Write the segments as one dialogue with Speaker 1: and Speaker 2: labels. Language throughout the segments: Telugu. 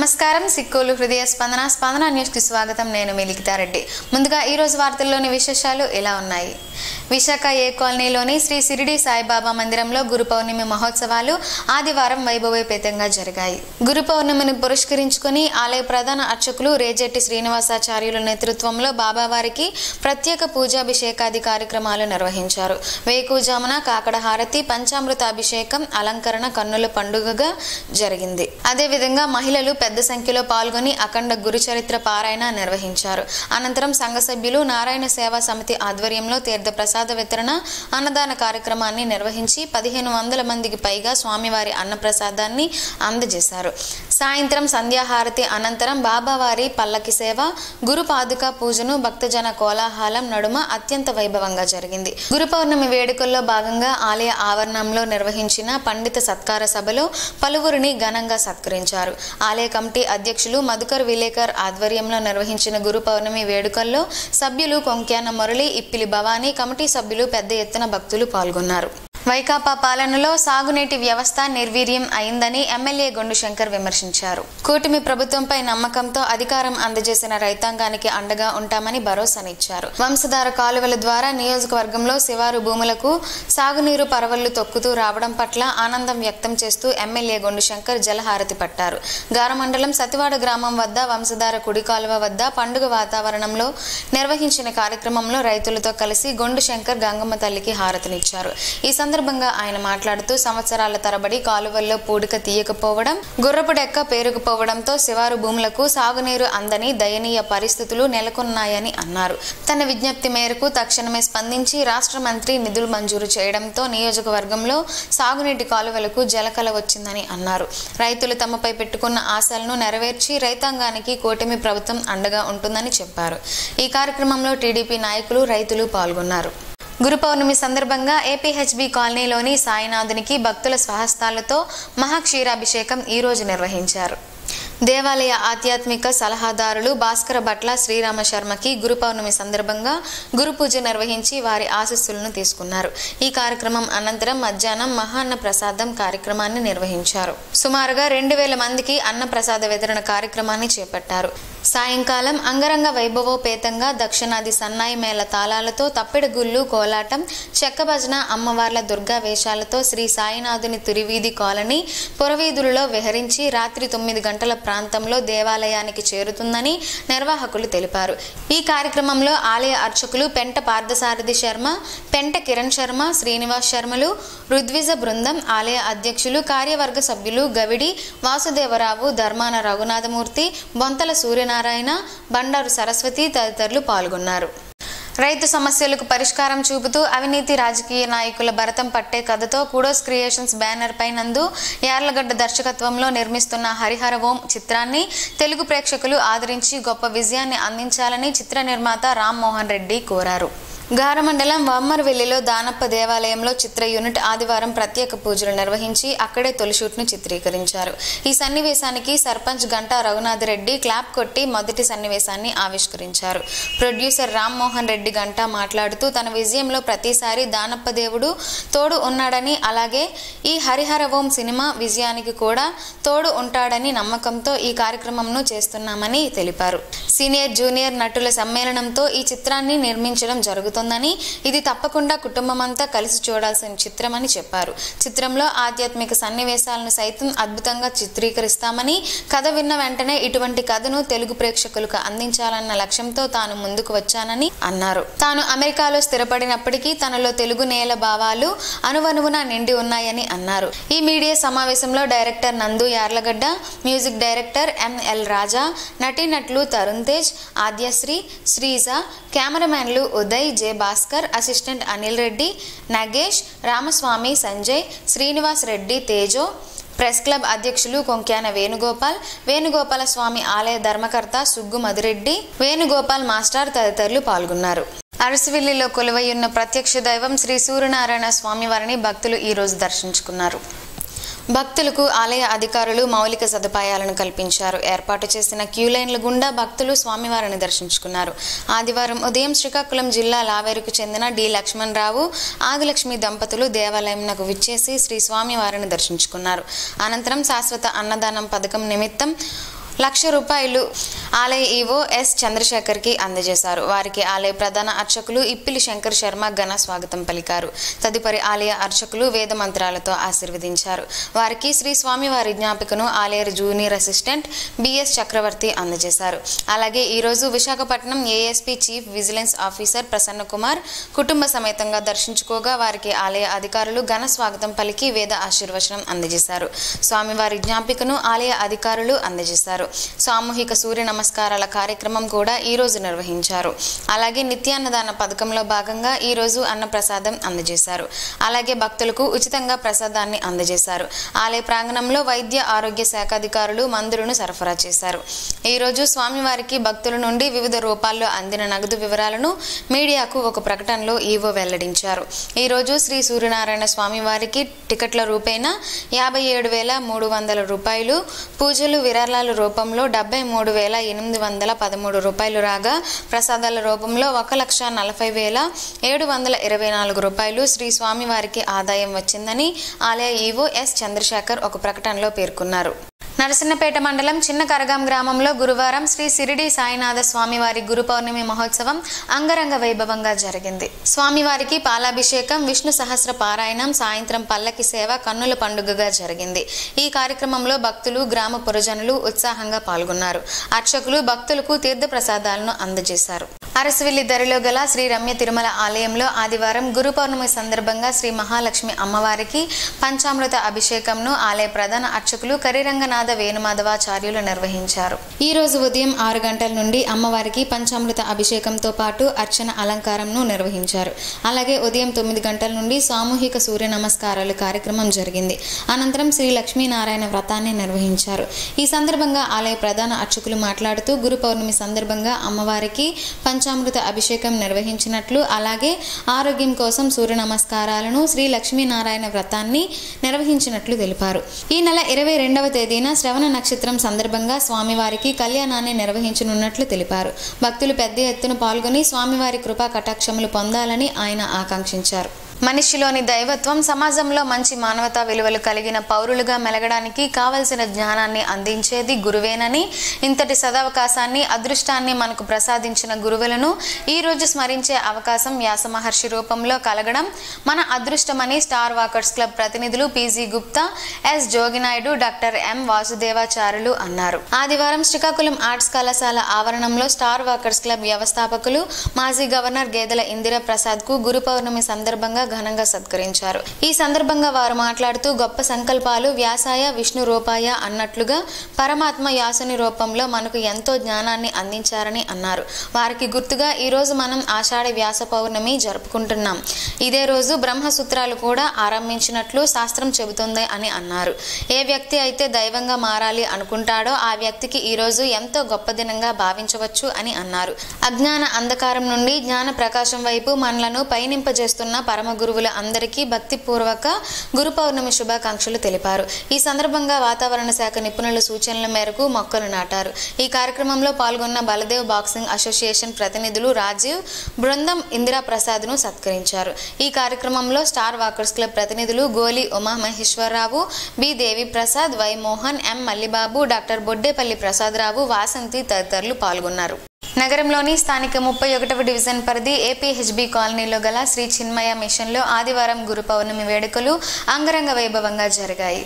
Speaker 1: నమస్కారం సిక్కోలు హృదయ స్పందన న్యూస్ కి స్వాగతం. నేను మిలికితారెడ్డి. ముందుగా ఈ రోజు వార్తల్లోని విశేషాలు ఎలా ఉన్నాయి. విశాఖ ఏ కాలనీలోని శ్రీ సిరిడి సాయిబాబా మందిరంలో గురు పౌర్ణమి మహోత్సవాలు ఆదివారం వైభవోపేతంగా జరిగాయి. గురు పౌర్ణమిని పురస్కరించుకుని ఆలయ ప్రధాన అర్చకులు రేజెట్టి శ్రీనివాసాచార్యుల నేతృత్వంలో బాబావారికి ప్రత్యేక పూజాభిషేకాది కార్యక్రమాలు నిర్వహించారు. వేకువజామున కాకడ హారతి, పంచామృత అభిషేకం, అలంకరణ కన్నుల పండుగగా జరిగింది. అదేవిధంగా మహిళలు పెద్ద సంఖ్యలో పాల్గొని అఖండ గురుచరిత్ర పారాయణ నిర్వహించారు. అనంతరం సంఘ సభ్యులు నారాయణ సేవా సమితి ఆధ్వర్యంలో తీర్థ ప్రసాద వితరణ, అన్నదాన కార్యక్రమాన్ని నిర్వహించి 1500 మందికి పైగా స్వామివారి అన్నప్రసాదాన్ని అందజేశారు. సాయంత్రం సంధ్యాహారతి అనంతరం బాబావారి పల్లకి సేవ, గురు పాదుక పూజను భక్తజన కోలాహలం నడుమ అత్యంత వైభవంగా జరిగింది. గురు పౌర్ణమి వేడుకల్లో భాగంగా ఆలయ ఆవరణంలో నిర్వహించిన పండిత సత్కార సభలో పలువురిని ఘనంగా సత్కరించారు. ఆలయ కమిటీ అధ్యక్షులు మధుకర్ విలేకర్ ఆధ్వర్యంలో నిర్వహించిన గురు పౌర్ణమి వేడుకల్లో సభ్యులు కొంక్యాన మురళి, ఇప్పిలి భవానీ, కమిటీ సభ్యులు పెద్ద ఎత్తున భక్తులు పాల్గొన్నారు. వైకాపా పాలనలో సాగునీటి వ్యవస్థ నిర్వీర్యం అయిందని ఎమ్మెల్యే గొండు శంకర్ విమర్శించారు. కూటమి ప్రభుత్వంపై నమ్మకంతో అధికారం అందజేసిన రైతాంగానికి అండగా ఉంటామని భరోసానిచ్చారు. వంశధార కాలువల ద్వారా నియోజకవర్గంలో శివారు భూములకు సాగునీరు పరవళ్లు తొక్కుతూ రావడం పట్ల ఆనందం వ్యక్తం చేస్తూ ఎమ్మెల్యే గొండు శంకర్ జలహారతి పట్టారు. గారమండలం సతివాడ గ్రామం వద్ద వంశధార కుడి కాలువ వద్ద పండుగ వాతావరణంలో నిర్వహించిన కార్యక్రమంలో రైతులతో కలిసి గొండు శంకర్ గంగమ్మ తల్లికి హారతినిచ్చారు. ఈ సందర్భంగా ఆయన మాట్లాడుతూ సంవత్సరాల తరబడి కాలువల్లో పూడిక తీయకపోవడం, గుర్రపుడెక్క పేరుకుపోవడంతో శివారు భూములకు సాగునీరు అందని దయనీయ పరిస్థితులు నెలకొన్నాయని అన్నారు. తన విజ్ఞప్తి మేరకు తక్షణమే స్పందించి రాష్ట్ర మంత్రి నిధులు మంజూరు చేయడంతో నియోజకవర్గంలో సాగునీటి కాలువలకు జలకళ వచ్చిందని అన్నారు. రైతులు తమపై పెట్టుకున్న ఆశలను నెరవేర్చి రైతాంగానికి కూటమి ప్రభుత్వం అండగా ఉంటుందని చెప్పారు. ఈ కార్యక్రమంలో టీడీపీ నాయకులు, రైతులు పాల్గొన్నారు. గురు పౌర్ణమి సందర్భంగా ఏపీహెచ్బీ కాలనీలోని సాయినాథునికి భక్తుల స్వహస్తాలతో మహాక్షీరాభిషేకం ఈ రోజు నిర్వహించారు. దేవాలయ ఆధ్యాత్మిక సలహాదారులు భాస్కర భట్ల శ్రీరామ శర్మకి గురు పౌర్ణమి సందర్భంగా గురు పూజ నిర్వహించి వారి ఆశీస్సులను తీసుకున్నారు. ఈ కార్యక్రమం అనంతరం మధ్యాహ్నం మహాన్న ప్రసాదం కార్యక్రమాన్ని నిర్వహించారు. సుమారుగా 2000 మందికి అన్న ప్రసాద వితరణ కార్యక్రమాన్ని చేపట్టారు. సాయంకాలం అంగరంగ వైభవోపేతంగా దక్షిణాది సన్నాయి మేళ తాళాలతో తప్పెడు గుళ్ళు, కోలాటం, చెక్క భజన, అమ్మవార్ల దుర్గా వేషాలతో శ్రీ సాయినాథుని తురివీధి కాలనీ పురవీధులలో విహరించి రాత్రి 9 గంటల ప్రాంతంలో దేవాలయానికి చేరుతుందని నిర్వాహకులు తెలిపారు. ఈ కార్యక్రమంలో ఆలయ అర్చకులు పెంట పార్థసారథి శర్మ, పెంట కిరణ్ శర్మ, శ్రీనివాస్ శర్మలు, రుద్విజ బృందం, ఆలయ అధ్యక్షులు, కార్యవర్గ సభ్యులు గవిడి వాసుదేవరావు, ధర్మాన రఘునాథమూర్తి, బొంతల సూర్యనారాయణ, బండారు సరస్వతి తదితరులు పాల్గొన్నారు. రైతు సమస్యలకు పరిష్కారం చూపుతూ అవినీతి రాజకీయ నాయకుల భరతం పట్టే కథతో కుడోస్ క్రియేషన్స్ బ్యానర్ పై నందు యార్లగడ్డ దర్శకత్వంలో నిర్మిస్తున్న హరిహర ఓం చిత్రాన్ని తెలుగు ప్రేక్షకులు ఆదరించి గొప్ప విజయాన్ని అందించాలని చిత్ర నిర్మాత రామ్ మోహన్ రెడ్డి కోరారు. గారమండలం వమ్మర్వెల్లిలో దానప్ప దేవాలయంలో చిత్ర యూనిట్ ఆదివారం ప్రత్యేక పూజలు నిర్వహించి అక్కడే తొలి షూట్ను చిత్రీకరించారు. ఈ సన్నివేశానికి సర్పంచ్ గంటా రఘునాథరెడ్డి క్లాప్ కొట్టి మొదటి సన్నివేశాన్ని ఆవిష్కరించారు. ప్రొడ్యూసర్ రామ్ మోహన్ రెడ్డి గంటా మాట్లాడుతూ తన విజయంలో ప్రతిసారి దానప్ప దేవుడు తోడు ఉన్నాడని, అలాగే ఈ హరిహర ఓం సినిమా విజయానికి కూడా తోడు ఉంటాడని నమ్మకంతో ఈ కార్యక్రమంను చేస్తున్నామని తెలిపారు. సీనియర్ జూనియర్ నటుల సమ్మేళనంతో ఈ చిత్రాన్ని నిర్మించడం జరుగుతుంది. ఇది తప్పకుండా కుటుంబమంతా కలిసి చూడాల్సిన చిత్రమని చెప్పారు. చిత్రంలో ఆధ్యాత్మిక సన్నివేశాలను సైతం అద్భుతంగా చిత్రీకరిస్తామని, కథ విన్న వెంటనే ఇటువంటి కథను తెలుగు ప్రేక్షకులకు అందించాలన్న లక్ష్యంతో తాను ముందుకు వచ్చానని అన్నారు. తాను అమెరికాలో స్థిరపడినప్పటికీ తనలో తెలుగు నేల భావాలు అనువనువున నిండి ఉన్నాయని అన్నారు. ఈ మీడియా సమావేశంలో డైరెక్టర్ నందు యార్లగడ్డ, మ్యూజిక్ డైరెక్టర్ ఎంఎల్ రాజా, నటీనటులు తరుణ్ తేజ్, ఆద్యశ్రీ, శ్రీజ, కెమెరామెన్లు ఉదయ్, జే భాస్కర్, అసిస్టెంట్ అనిల్ రెడ్డి, నగేష్, రామస్వామి, సంజయ్, శ్రీనివాస్ రెడ్డి, తేజో, ప్రెస్ క్లబ్ అధ్యక్షులు కొంక్యాన వేణుగోపాల్, వేణుగోపాల స్వామి ఆలయ ధర్మకర్త సుగ్గు మధురెడ్డి, వేణుగోపాల్ మాస్టర్ తదితరులు పాల్గొన్నారు. అరసివిల్లిలో కొలువైయున్న ప్రత్యక్ష దైవం శ్రీ సూర్యనారాయణ స్వామివారిని భక్తులు ఈ రోజు దర్శించుకున్నారు. భక్తులకు ఆలయ అధికారులు మౌలిక సదుపాయాలను కల్పించారు. ఏర్పాటు చేసిన క్యూలైన్ల గుండా భక్తులు స్వామివారిని దర్శించుకున్నారు. ఆదివారం ఉదయం శ్రీకాకుళం జిల్లా లావేరుకు చెందిన డి లక్ష్మణరావు, ఆదిలక్ష్మి దంపతులు దేవాలయంకు విచ్చేసి శ్రీ స్వామివారిని దర్శించుకున్నారు. అనంతరం శాశ్వత అన్నదానం పథకం నిమిత్తం 1,00,000 రూపాయలు ఆలయ ఈవో ఎస్ చంద్రశేఖర్ కి అందజేశారు. వారికి ఆలయ ప్రధాన అర్చకులు ఇప్పిలి శంకర్ శర్మ ఘన స్వాగతం పలికారు. తదుపరి ఆలయ అర్చకులు వేద మంత్రాలతో ఆశీర్వదించారు. వారికి శ్రీ స్వామివారి జ్ఞాపికను ఆలయ జూనియర్ అసిస్టెంట్ బిఎస్ చక్రవర్తి అందజేశారు. అలాగే ఈ రోజు Visakhapatnam ASP chief vigilance officer Prasanna Kumar కుటుంబ సమేతంగా దర్శించుకోగా వారికి ఆలయ అధికారులు ఘన స్వాగతం పలికి వేద ఆశీర్వచనం అందజేశారు. స్వామివారి జ్ఞాపికను ఆలయ అధికారులు అందజేశారు. సామూహిక సూర్య నమస్కారాల కార్యక్రమం కూడా ఈ రోజు నిర్వహించారు. అలాగే నిత్యాన్నదాన పథకంలో భాగంగా ఈ రోజు అన్నప్రసాదం అందజేశారు. అలాగే భక్తులకు ఉచితంగా ప్రసాదాన్ని అందజేశారు. ఆలయ ప్రాంగణంలో వైద్య ఆరోగ్య శాఖ అధికారులు మందులను సరఫరా చేశారు. ఈ రోజు స్వామివారికి భక్తుల నుండి వివిధ రూపాల్లో అందిన నగదు వివరాలను మీడియాకు ఒక ప్రకటనలో ఈవో వెల్లడించారు. ఈ రోజు శ్రీ సూర్యనారాయణ స్వామివారికి టికెట్ల రూపేణా 57,300 రూపాయలు, పూజలు విరాళాల రూపంలో 73,813 రూపాయలు రాగా ప్రసాదాల రూపంలో 1,40,724 రూపాయలు శ్రీ స్వామివారికి ఆదాయం వచ్చిందని ఆలయ ఈవో ఎస్ చంద్రశేఖర్ ఒక ప్రకటనలో పేర్కొన్నారు. నరసన్నపేట మండలం చిన్న కరగాం గ్రామంలో గురువారం శ్రీ సిరిడి సాయినాథ స్వామివారి గురు పౌర్ణమి మహోత్సవం అంగరంగ వైభవంగా జరిగింది. స్వామివారికి పాలాభిషేకం, విష్ణు సహస్ర పారాయణం, సాయంత్రం పల్లకి సేవ కన్నుల పండుగగా జరిగింది. ఈ కార్యక్రమంలో భక్తులు, గ్రామ పురజనులు ఉత్సాహంగా పాల్గొన్నారు. అర్చకులు భక్తులకు తీర్థ ప్రసాదాలను అందజేశారు. అరసవిల్లి దరిలో గల శ్రీ రమ్య తిరుమల ఆలయంలో ఆదివారం గురు పౌర్ణమి సందర్భంగా శ్రీ మహాలక్ష్మి అమ్మవారికి పంచామృత అభిషేకంను ఆలయ ప్రధాన అర్చకులు కరిరంగనాథ వేణుమాధవాచార్యులు నిర్వహించారు. ఈ రోజు ఉదయం 6 గంటల నుండి అమ్మవారికి పంచామృత అభిషేకంతో పాటు అర్చన అలంకారంను నిర్వహించారు. అలాగే ఉదయం 9 గంటల నుండి సామూహిక సూర్య నమస్కారాలు కార్యక్రమం జరిగింది. అనంతరం శ్రీ లక్ష్మీనారాయణ వ్రతాన్ని నిర్వహించారు. ఈ సందర్భంగా ఆలయ ప్రధాన అర్చకులు మాట్లాడుతూ గురు పౌర్ణమి సందర్భంగా అమ్మవారికి పంచామృత అభిషేకం నిర్వహించినట్లు, అలాగే ఆరోగ్యం కోసం సూర్య నమస్కారాలను, శ్రీ లక్ష్మీనారాయణ వ్రతాన్ని నిర్వహించినట్లు తెలిపారు. ఈ నెల 22వ తేదీన శ్రవణ నక్షత్రం సందర్భంగా స్వామివారికి కళ్యాణాన్ని నిర్వహించనున్నట్లు తెలిపారు. భక్తులు పెద్ద ఎత్తున పాల్గొని స్వామివారి కృపా కటాక్షములు పొందాలని ఆయన ఆకాంక్షించారు. మనిషిలోని దైవత్వం సమాజంలో మంచి మానవతా విలువలు కలిగిన పౌరులుగా మెలగడానికి కావలసిన జ్ఞానాన్ని అందించేది గురువేనని, ఇంతటి సదవకాశాన్ని, అదృష్టాన్ని మనకు ప్రసాదించిన గురువులను ఈ రోజు స్మరించే అవకాశం వ్యాస మహర్షి రూపంలో కలగడం మన అదృష్టమని స్టార్ వాకర్స్ క్లబ్ ప్రతినిధులు PG Gupta, S Joginaidu, doctor M Vasudevacharyulu అన్నారు. ఆదివారం శ్రీకాకుళం ఆర్ట్స్ కళాశాల ఆవరణంలో స్టార్ వాకర్స్ క్లబ్ వ్యవస్థాపకులు మాజీ గవర్నర్ గేదెల ఇందిరా ప్రసాద్ కు గురు పౌర్ణమి సందర్భంగా ఘనంగా సత్కరించారు. ఈ సందర్భంగా వారు మాట్లాడుతూ గొప్ప సంకల్పాలు వ్యాసాయ విష్ణు రూపాయ అన్నట్లుగా పరమాత్మ యాసుని రూపంలో మనకు ఎంతో జ్ఞానాన్ని అందించారని అన్నారు. వారికి గుర్తుగా ఈ రోజు మనం ఆషాఢ వ్యాస పౌర్ణమి జరుపుకుంటున్నాం. ఇదే రోజు బ్రహ్మసూత్రాలు కూడా ఆరంభించినట్లు శాస్త్రం చెబుతుంది అని అన్నారు. ఏ వ్యక్తి అయితే దైవంగా మారాలి అనుకుంటాడో ఆ వ్యక్తికి ఈ రోజు ఎంతో గొప్ప దినంగా భావించవచ్చు అని అన్నారు. అజ్ఞాన అంధకారం నుండి జ్ఞాన ప్రకాశం వైపు మనలను పయనింపజేస్తున్న పరమ గురువుల అందరికీ భక్తిపూర్వక గురు పౌర్ణమి శుభాకాంక్షలు తెలిపారు. ఈ సందర్భంగా వాతావరణ శాఖ నిపుణుల సూచనల మేరకు మొక్కలు నాటారు. ఈ కార్యక్రమంలో పాల్గొన్న బలదేవ్ బాక్సింగ్ అసోసియేషన్ ప్రతినిధులు రాజీవ్, బృందం ఇందిరా ప్రసాద్ ను సత్కరించారు. ఈ కార్యక్రమంలో స్టార్ వాకర్స్ క్లబ్ ప్రతినిధులు Goli Uma Maheswararao, B Devi Prasad, Y Mohan, M Mallibabu, doctor Boddepalli Prasadarao, Vasanthi తదితరులు పాల్గొన్నారు. నగరంలోని స్థానిక 31వ డివిజన్ పరిధి ఏపీహెచ్బి కాలనీలో గల శ్రీ చిన్మయ మిషన్లో ఆదివారం గురు పౌర్ణమి వేడుకలు అంగరంగ వైభవంగా జరిగాయి.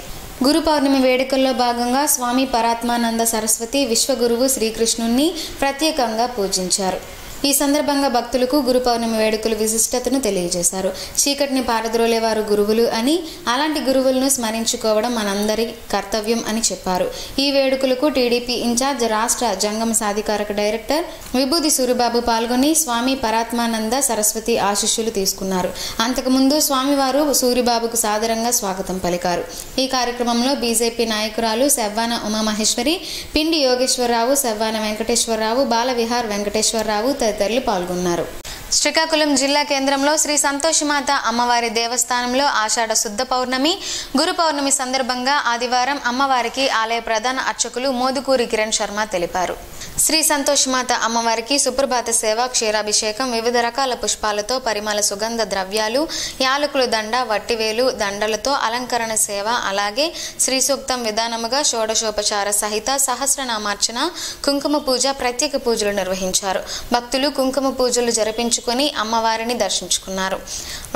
Speaker 1: గురు పౌర్ణమి వేడుకల్లో భాగంగా స్వామి పరాత్మానంద సరస్వతి విశ్వగురువు శ్రీకృష్ణుణ్ణి ప్రత్యేకంగా పూజించారు. ఈ సందర్భంగా భక్తులకు గురు పౌర్ణమి వేడుకలు విశిష్టతను తెలియజేశారు. చీకటిని పారద్రోలేవారు గురువులు అని, అలాంటి గురువులను స్మరించుకోవడం మనందరి కర్తవ్యం అని చెప్పారు. ఈ వేడుకలకు టీడీపీ ఇన్ఛార్జ్ రాష్ట్ర జంగమ సాధికారక డైరెక్టర్ విభూది సూరిబాబు పాల్గొని స్వామి పరాత్మానంద సరస్వతి ఆశీస్సులు తీసుకున్నారు. అంతకుముందు స్వామివారు సూరిబాబుకు సాదరంగా స్వాగతం పలికారు. ఈ కార్యక్రమంలో బీజేపీ నాయకురాలు సెవ్వాన ఉమామహేశ్వరి, పిండి యోగేశ్వరరావు, సెవ్వాన వెంకటేశ్వరరావు, బాలవిహార్ వెంకటేశ్వరరావు తదితరులు పాల్గొన్నారు. శ్రీకాకుళం జిల్లా కేంద్రంలో శ్రీ సంతోషమాత అమ్మవారి దేవస్థానంలో ఆషాఢ శుద్ధ పౌర్ణమి, గురు పౌర్ణమి సందర్భంగా ఆదివారం అమ్మవారికి ఆలయ ప్రధాన అర్చకులు మోదుకూరి కిరణ్ శర్మ తెలిపారు. శ్రీ సంతోషమాత అమ్మవారికి సుప్రభాత సేవ, క్షీరాభిషేకం, వివిధ రకాల పుష్పాలతో పరిమళ సుగంధ ద్రవ్యాలు, యాలకుల దండ, వట్టివేలు దండలతో అలంకరణ సేవ, అలాగే శ్రీ సూక్తం విధానముగా షోడశోపచార సహిత సహస్రనామార్చన, కుంకుమ పూజ, ప్రత్యేక పూజలు నిర్వహించారు. భక్తులు కుంకుమ పూజలు జరిపించుకొని అమ్మవారిని దర్శించుకున్నారు.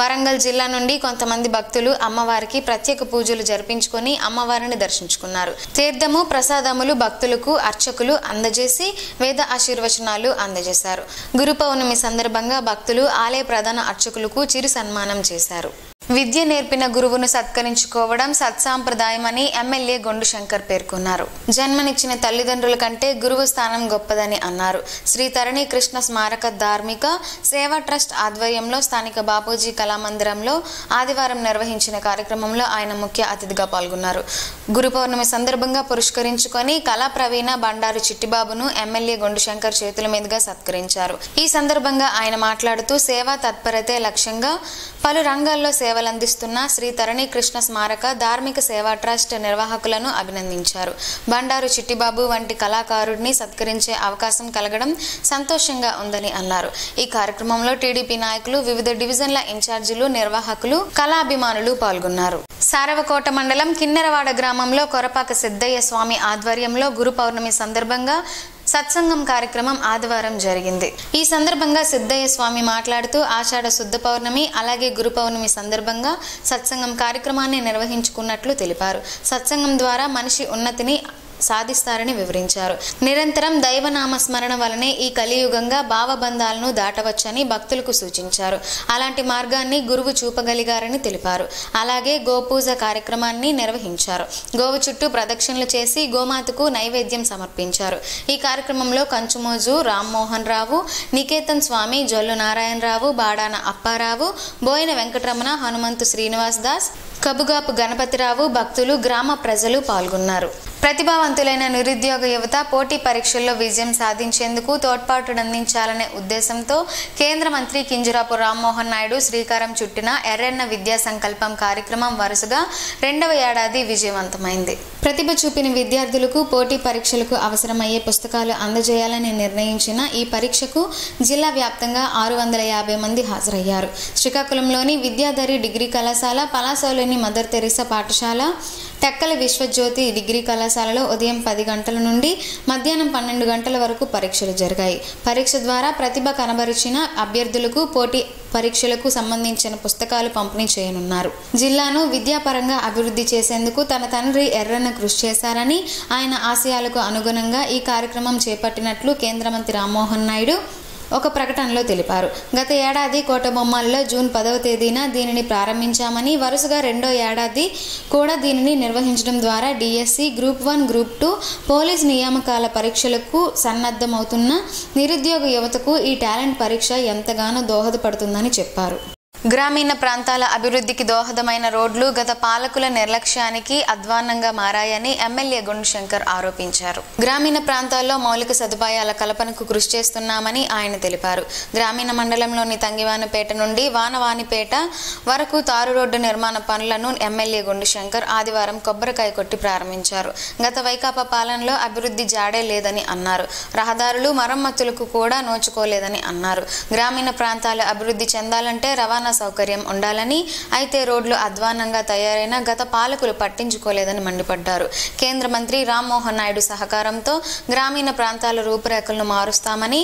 Speaker 1: వరంగల్ జిల్లా నుండి కొంతమంది భక్తులు అమ్మవారికి ప్రత్యేక పూజలు జరిపించుకొని అమ్మవారిని దర్శించుకున్నారు. తీర్థము, ప్రసాదములు భక్తులకు అర్చకులు అందజేసి వేద ఆశీర్వచనాలు అందజేశారు. గురు పౌర్ణమి సందర్భంగా భక్తులు ఆలయ ప్రధాన అర్చకులకు చిరు సన్మానం చేశారు. విద్య నేర్పిన గురువును సత్కరించుకోవడం సత్సాంప్రదాయమని ఎమ్మెల్యే గొండు శంకర్ పేర్కొన్నారు. జన్మనిచ్చిన తల్లిదండ్రుల కంటే గురువు స్థానం గొప్పదని అన్నారు. శ్రీ తరణి కృష్ణ స్మారక ధార్మిక సేవా ట్రస్ట్ ఆధ్వర్యంలో స్థానిక బాపూజీ కళామందిరంలో ఆదివారం నిర్వహించిన కార్యక్రమంలో ఆయన ముఖ్య అతిథిగా పాల్గొన్నారు. గురు పౌర్ణమి సందర్భంగా పురస్కరించుకొని కళా ప్రవీణ బండారు చిట్టిబాబును ఎమ్మెల్యే గొండు శంకర్ చేతుల మీదుగా సత్కరించారు. ఈ సందర్భంగా ఆయన మాట్లాడుతూ సేవా తత్పరతే లక్ష్యంగా పలు రంగాల్లో సేవలందిస్తున్న శ్రీ తరణి కృష్ణ స్మారక ధార్మిక సేవా ట్రస్ట్ నిర్వాహకులను అభినందించారు. బండారు చిట్టిబాబు వంటి కళాకారుడిని సత్కరించే అవకాశం కలగడం సంతోషంగా ఉందని అన్నారు. ఈ కార్యక్రమంలో టీడీపీ నాయకులు, వివిధ డివిజన్ల ఇన్ఛార్జీలు, నిర్వాహకులు, కళాభిమానులు పాల్గొన్నారు. సారవకోట మండలం కిన్నెరవాడ గ్రామంలో కొరపాక సిద్ధయ్య స్వామి ఆధ్వర్యంలో గురు పౌర్ణమి సందర్భంగా సత్సంగం కార్యక్రమం ఆదివారం జరిగింది. ఈ సందర్భంగా సిద్ధయ్య స్వామి మాట్లాడుతూ ఆషాఢ శుద్ధ పౌర్ణమి అలాగే గురు పౌర్ణమి సందర్భంగా సత్సంగం కార్యక్రమాన్ని నిర్వహించుకున్నట్లు తెలిపారు. సత్సంగం ద్వారా మనిషి ఉన్నతిని సాధిస్తారని వివరించారు. నిరంతరం దైవనామ స్మరణ వలనే ఈ కలియుగంగా భావబంధాలను దాటవచ్చని భక్తులకు సూచించారు. అలాంటి మార్గాన్ని గురువు చూపగలిగారని తెలిపారు. అలాగే గోపూజ కార్యక్రమాన్ని నిర్వహించారు. గోవు చుట్టూ ప్రదక్షిణలు చేసి గోమాతకు నైవేద్యం సమర్పించారు. ఈ కార్యక్రమంలో కంచుమోజు రామ్మోహన్ రావు, నికేతన్ స్వామి, జొల్లు నారాయణరావు, బాడాన అప్పారావు, బోయిన వెంకటరమణ, హనుమంతు శ్రీనివాస్ దాస్, కబుగాపు గణపతిరావు, భక్తులు, గ్రామ ప్రజలు పాల్గొన్నారు. ప్రతిభావంతులైన నిరుద్యోగ యువత పోటీ పరీక్షల్లో విజయం సాధించేందుకు తోడ్పాటునందించాలనే ఉద్దేశంతో కేంద్ర మంత్రి కింజరాపు రామ్మోహన్ నాయుడు శ్రీకారం చుట్టిన ఎర్రన్న విద్యా సంకల్పం కార్యక్రమం వరుసగా 2వ ఏడాది విజయవంతమైంది. ప్రతిభ చూపిన విద్యార్థులకు పోటీ పరీక్షలకు అవసరమయ్యే పుస్తకాలు అందజేయాలని నిర్ణయించిన ఈ పరీక్షకు జిల్లా వ్యాప్తంగా 650 మంది హాజరయ్యారు. శ్రీకాకుళంలోని విద్యాధరి డిగ్రీ కళాశాల, పలాసలోని మదర్ తెరీసా పాఠశాల, టెక్కల విశ్వజ్యోతి డిగ్రీ కళాశాలలో ఉదయం 10 గంటల నుండి మధ్యాహ్నం 12 గంటల వరకు పరీక్షలు జరిగాయి. పరీక్ష ద్వారా ప్రతిభ కనబరిచిన అభ్యర్థులకు పోటీ పరీక్షలకు సంబంధించిన పుస్తకాలు పంపిణీ చేయనున్నారు. జిల్లాను విద్యాపరంగా అభివృద్ధి చేసేందుకు తన తండ్రి ఎర్రన్న కృషి చేశారని, ఆయన ఆశయాలకు అనుగుణంగా ఈ కార్యక్రమం చేపట్టినట్లు కేంద్ర మంత్రి రామ్మోహన్ నాయుడు ఒక ప్రకటనలో తెలిపారు. గత ఏడాది కోటబొమ్మల్లో జూన్ 10వ తేదీన దీనిని ప్రారంభించామని, వరుసగా 2వ ఏడాది కూడా దీనిని నిర్వహించడం ద్వారా డిఎస్సి, గ్రూప్ 1, గ్రూప్ 2 పోలీస్ నియామకాల పరీక్షలకు సన్నద్ధమవుతున్న నిరుద్యోగ యువతకు ఈ టాలెంట్ పరీక్ష ఎంతగానో దోహదపడుతుందని చెప్పారు. గ్రామీణ ప్రాంతాల అభివృద్ధికి దోహదమైన రోడ్లు గత పాలకుల నిర్లక్ష్యానికి అధ్వాన్నంగా మారాయని ఎమ్మెల్యే గొండు శంకర్ ఆరోపించారు. గ్రామీణ ప్రాంతాల్లో మౌలిక సదుపాయాల కల్పనకు కృషి చేస్తున్నామని ఆయన తెలిపారు. గ్రామీణ మండలంలోని తంగివానిపేట నుండి వానవానిపేట వరకు తారు రోడ్డు నిర్మాణ పనులను ఎమ్మెల్యే గొండు శంకర్ ఆదివారం కొబ్బరికాయ కొట్టి ప్రారంభించారు. గత వైకాపా పాలనలో అభివృద్ధి జాడే లేదని అన్నారు. రహదారులు మరమ్మతులకు కూడా నోచుకోలేదని అన్నారు. గ్రామీణ ప్రాంతాలు అభివృద్ధి చెందాలంటే రవాణా సౌకర్యం ఉండాలని, అయితే రోడ్లు అధ్వాన్నంగా తయారైన గత పాలకులు పట్టించుకోలేదని మండిపడ్డారు. కేంద్ర మంత్రి రామ్మోహన్ నాయుడు సహకారంతో గ్రామీణ ప్రాంతాల రూపురేఖలను మారుస్తామని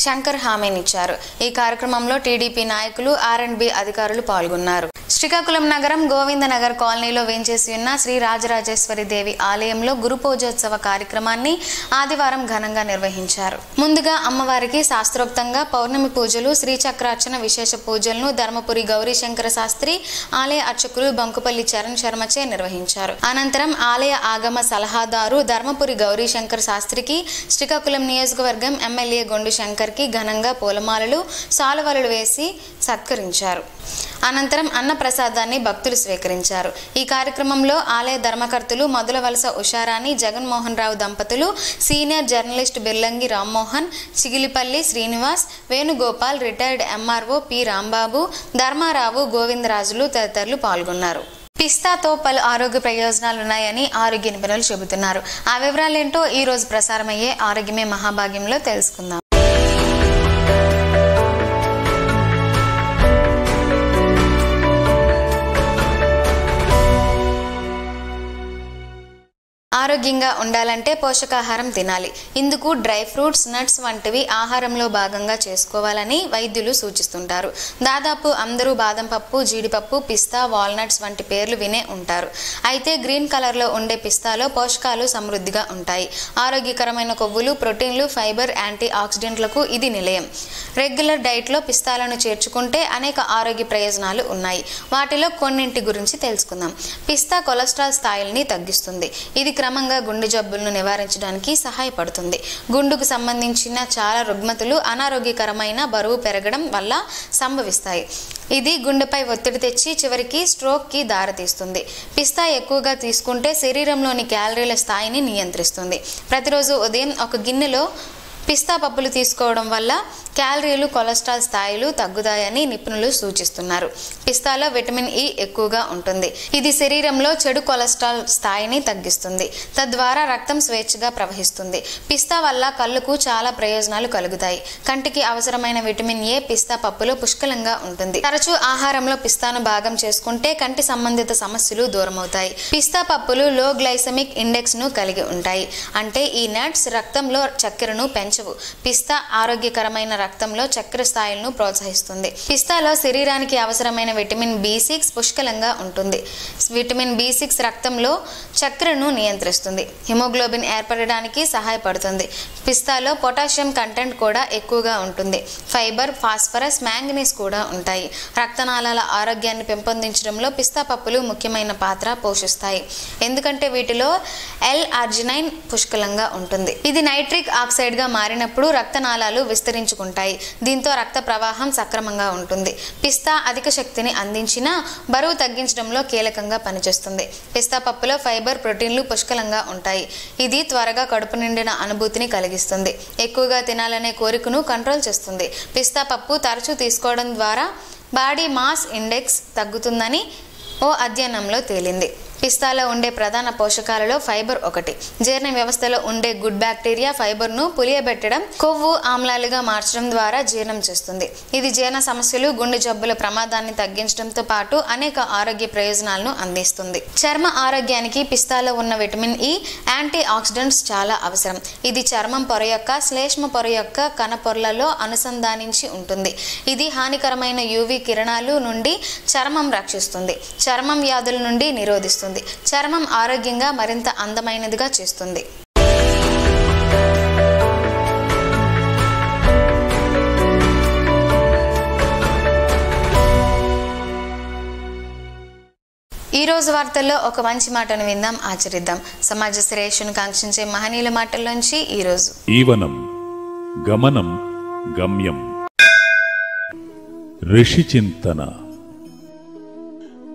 Speaker 1: శంకర్ హామీనిచ్చారు. ఈ కార్యక్రమంలో టీడీపీ నాయకులు, R&B అధికారులు పాల్గొన్నారు. శ్రీకాకుళం నగరం గోవిందనగర్ కాలనీలో వేంచేసి ఉన్న శ్రీ రాజరాజేశ్వరి దేవి ఆలయంలో గురు పూజోత్సవ కార్యక్రమాన్ని ఆదివారం ఘనంగా నిర్వహించారు. ముందుగా అమ్మవారికి శాస్త్రోక్తంగా పౌర్ణమి పూజలు, శ్రీచక్రార్చన, విశేష పూజలను ధర్మపురి గౌరీశంకర శాస్త్రి ఆలయ అర్చకులు బంకుపల్లి చరణ్ శర్మచే నిర్వహించారు. అనంతరం ఆలయ ఆగమ సలహాదారు ధర్మపురి గౌరీశంకర శాస్త్రికి శ్రీకాకుళం నియోజకవర్గం ఎమ్మెల్యే గొండు శంకర్ ఘనంగా పూలమాలలు, సాలువలు వేసి సత్కరించారు. అనంతరం అన్న ప్రసాదాన్ని భక్తులు స్వీకరించారు. ఈ కార్యక్రమంలో ఆలయ ధర్మకర్తలు మొదలవలస ఉషారాణి, జగన్మోహన్ రావు దంపతులు, senior journalist Birlangi Rammohan, Chigilipalli Srinivas, Venugopal, retired MRO P Rambabu, Dharmarao, Govindarajulu తదితరులు పాల్గొన్నారు. పిస్తాతో పలు ఆరోగ్య ప్రయోజనాలున్నాయని ఆరోగ్య నిపుణులు చెబుతున్నారు. ఆ వివరాలేంటో ఈ రోజు ప్రసారమయ్యే ఆరోగ్యమే మహాభాగ్యంలో తెలుసుకుందాం. ఆరోగ్యంగా ఉండాలంటే పోషకాహారం తినాలి. ఇందుకు డ్రై ఫ్రూట్స్, నట్స్ వంటివి ఆహారంలో భాగంగా చేసుకోవాలని వైద్యులు సూచిస్తుంటారు. దాదాపు అందరూ బాదం పప్పు, జీడిపప్పు, పిస్తా, వాల్నట్స్ వంటి పేర్లు వినే ఉంటారు. అయితే గ్రీన్ కలర్లో ఉండే పిస్తాలో పోషకాలు సమృద్ధిగా ఉంటాయి. ఆరోగ్యకరమైన కొవ్వులు, ప్రోటీన్లు, ఫైబర్, యాంటీ ఆక్సిడెంట్లకు ఇది నిలయం. రెగ్యులర్ డైట్లో పిస్తాలను చేర్చుకుంటే అనేక ఆరోగ్య ప్రయోజనాలు ఉన్నాయి. వాటిలో కొన్నింటి గురించి తెలుసుకుందాం. పిస్తా కొలెస్ట్రాల్ స్థాయిల్ని తగ్గిస్తుంది. ఇది క్రమంగా గుండె జబ్బులను నివారించడానికి సహాయపడుతుంది. గుండెకు సంబంధించిన చాలా రుగ్మతలు అనారోగ్యకరమైన బరువు పెరగడం వల్ల సంభవిస్తాయి. ఇది గుండెపై ఒత్తిడి తెచ్చి చివరికి స్ట్రోక్కి దారితీస్తుంది. పిస్తా ఎక్కువగా తీసుకుంటే శరీరంలోని క్యాలరీల స్థాయిని నియంత్రిస్తుంది. ప్రతిరోజు ఉదయం ఒక గిన్నెలో పిస్తా పప్పులు తీసుకోవడం వల్ల క్యాలరీలు, కొలెస్ట్రాల్ స్థాయిలు తగ్గుతాయని నిపుణులు సూచిస్తున్నారు. పిస్తాలో విటమిన్ ఇ ఎక్కువగా ఉంటుంది. ఇది శరీరంలో చెడు కొలెస్ట్రాల్ స్థాయిని తగ్గిస్తుంది. తద్వారా రక్తం స్వేచ్ఛగా ప్రవహిస్తుంది. పిస్తా వల్ల కళ్ళకు చాలా ప్రయోజనాలు కలుగుతాయి. కంటికి అవసరమైన విటమిన్ ఏ పిస్తా పప్పులో పుష్కలంగా ఉంటుంది. తరచూ ఆహారంలో పిస్తాను భాగం చేసుకుంటే కంటి సంబంధిత సమస్యలు దూరమవుతాయి. పిస్తా పప్పులు లో గ్లైసెమిక్ ఇండెక్స్ ను కలిగి ఉంటాయి. అంటే ఈ నట్స్ రక్తంలో చక్కెరను పెంచవు. పిస్తా ఆరోగ్యకరమైన రక్తంలో చక్కెర స్థాయిలను ప్రోత్సహిస్తుంది. పిస్తాలో శరీరానికి అవసరమైన విటమిన్ బి6 పుష్కలంగా ఉంటుంది. విటమిన్ బి6 రక్తంలో చక్కెరను నియంత్రిస్తుంది. హిమోగ్లోబిన్ ఏర్పడడానికి సహాయపడుతుంది. పిస్తాలో పొటాషియం కంటెంట్ కూడా ఎక్కువగా ఉంటుంది. ఫైబర్, ఫాస్ఫరస్, మ్యాంగనీస్ కూడా ఉంటాయి. రక్తనాళాల ఆరోగ్యాన్ని పెంపొందించడంలో పిస్తా పప్పులు ముఖ్యమైన పాత్ర పోషిస్తాయి. ఎందుకంటే వీటిలో ఎల్-అర్జినైన్ పుష్కలంగా ఉంటుంది. ఇది నైట్రిక్ ఆక్సైడ్ గా మారినప్పుడు రక్తనాళాలు విస్తరించుకుంటాయి. దీంతో రక్త ప్రవాహం సక్రమంగా ఉంటుంది. పిస్తా అధిక శక్తిని అందించినా బరువు తగ్గించడంలో కీలకంగా పనిచేస్తుంది. పిస్తా పప్పులో ఫైబర్, ప్రోటీన్లు పుష్కలంగా ఉంటాయి. ఇది త్వరగా కడుపు నిండిన అనుభూతిని కలిగిస్తుంది. ఎక్కువగా తినాలనే కోరికను కంట్రోల్ చేస్తుంది. పిస్తా పప్పు తరచూ తీసుకోవడం ద్వారా బాడీ మాస్ ఇండెక్స్ తగ్గుతుందని ఓ అధ్యయనంలో తేలింది. పిస్తాలో ఉండే ప్రధాన పోషకాలలో ఫైబర్ ఒకటి. జీర్ణ వ్యవస్థలో ఉండే గుడ్ బ్యాక్టీరియా ఫైబర్ను పులియబెట్టడం, కొవ్వు ఆమ్లాలుగా మార్చడం ద్వారా జీర్ణం చేస్తుంది. ఇది జీర్ణ సమస్యలు, గుండె జబ్బుల ప్రమాదాన్ని తగ్గించడంతో పాటు అనేక ఆరోగ్య ప్రయోజనాలను అందిస్తుంది. చర్మ ఆరోగ్యానికి పిస్తాలో ఉన్న విటమిన్ ఇ, యాంటీ ఆక్సిడెంట్స్ చాలా అవసరం. ఇది చర్మం పొర యొక్క, శ్లేష్మ పొర యొక్క కణ పొరలలో అనుసంధానించి ఉంటుంది. ఇది హానికరమైన యూవీ కిరణాలు నుండి చర్మం రక్షిస్తుంది. చర్మం వ్యాధుల నుండి నిరోధిస్తుంది. చర్మం ఆరోగ్యంగా మరింత అందమైనదిగా చేస్తుంది. ఈ రోజు వార్తల్లో ఒక మంచి మాటను విందాం, ఆచరిద్దాం. సమాజ శ్రేయస్సును కాంక్షించే మహనీయుల మాటల్లోంచి ఈ రోజు.
Speaker 2: ఈవనం గమనం గమ్యం. ఋషి చింతన.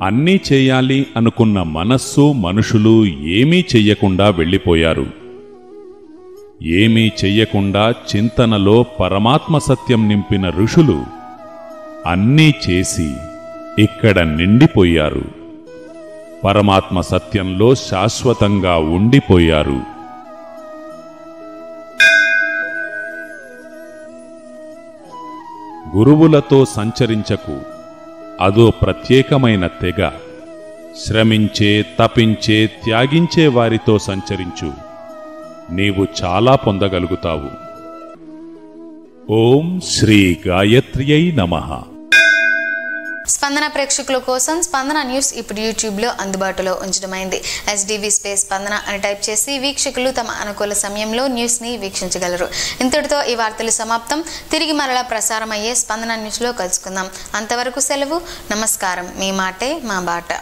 Speaker 2: అన్నీ చేయాలి అనుకున్న మనస్సు, మనుషులు ఏమీ చెయ్యకుండా వెళ్ళిపోయారు. ఏమీ చెయ్యకుండా చింతనలో పరమాత్మ సత్యం నింపిన ఋషులు అన్నీ చేసి ఇక్కడ నిండిపోయారు. పరమాత్మ సత్యంలో శాశ్వతంగా ఉండిపోయారు. గురువులతో సంచరించకు, అదో ప్రత్యేకమైన తెగ. శ్రమించే, తపించే, త్యాగించే వారితో సంచరించు. నీవు చాలా పొందగలుగుతావు. ఓం శ్రీ గాయత్ర్యై నమః.
Speaker 1: స్పందన ప్రేక్షకుల కోసం స్పందన న్యూస్ ఇప్పుడు యూట్యూబ్లో అందుబాటులో ఉంచడమైంది. SDV స్పేస్ స్పందన అని టైప్ చేసి వీక్షకులు తమ అనుకూల సమయంలో న్యూస్ని వీక్షించగలరు. ఇంతటితో ఈ వార్తలు సమాప్తం. తిరిగి మరలా ప్రసారం అయ్యే స్పందన న్యూస్లో కలుసుకుందాం. అంతవరకు సెలవు. నమస్కారం. మీ మాటే మా బాట.